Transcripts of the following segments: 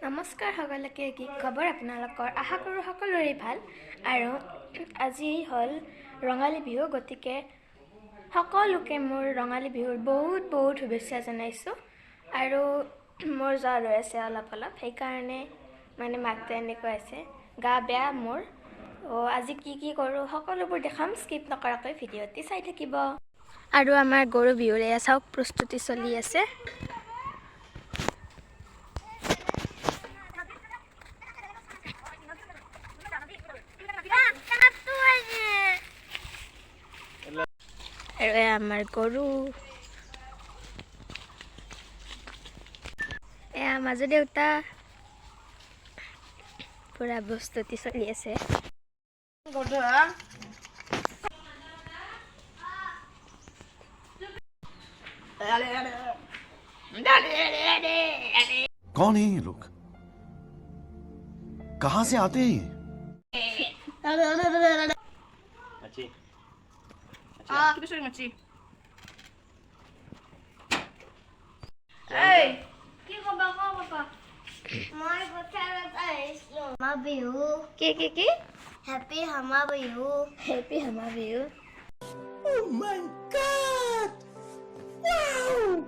নমস্কাৰ সকলোকে, কি খবৰ আপোনালোকৰ? আশা কৰোঁ সকলোৰে ভাল। আৰু আজি হ'ল ৰঙালী বিহু, গতিকে সকলোকে মোৰ ৰঙালী বিহুৰ বহুত বহুত শুভেচ্ছা জনাইছোঁ। আৰু মোৰ জ্বৰ হৈ আছে অলপ সেইকাৰণে মাতটো এনেকুৱা আছে, গা বেয়া মোৰ। আজি কি কৰোঁ সকলোবোৰ দেখাম, স্কিপ নকৰাকৈ ভিডিঅ'টি চাই থাকিব। আৰু আমাৰ গৰু বিহুৰ এয়া চাওক, প্ৰস্তুতি চলি আছে। আৰু এয়া আমাৰ গৰু, এয়া মাজু দেউতা, পুৰা প্ৰস্তুতি চলি আছে। कौन है ये लोग? कहां से आते हैं? Happy Hama Bihu. Happy Hama Bihu. Oh my God! Wow!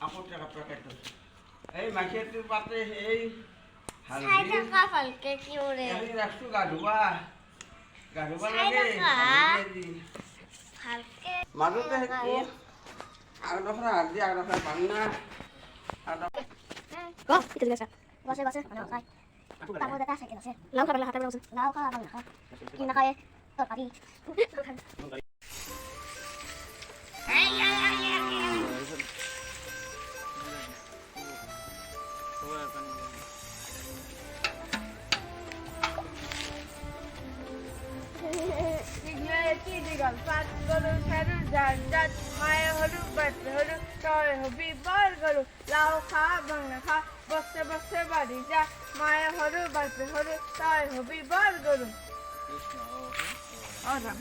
Aku cakap pakai tu. Masih tu pakai Saya tak hafal ke kiure. Ini rasu gadua lagi. Halke. Malu tu ini. Ada hari ada panna. Ada. Go, itu juga sah. Bose. Ano kay? Tapo data sa kinase. Law ka bala hataw. Law ka bala ka. Kinakay. Topari. Ay. Pat golu saru jat maya horu bat horu toy hobi bar golu lao kha bangna kha basse badi ja maya horu bat horu toy hobi bar golu Krishna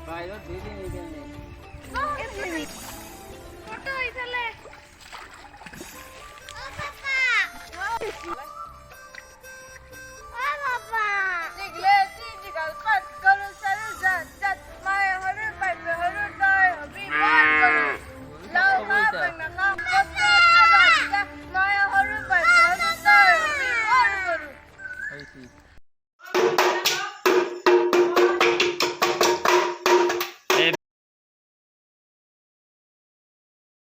Bayo didi ni. Foto isale. Oh papa.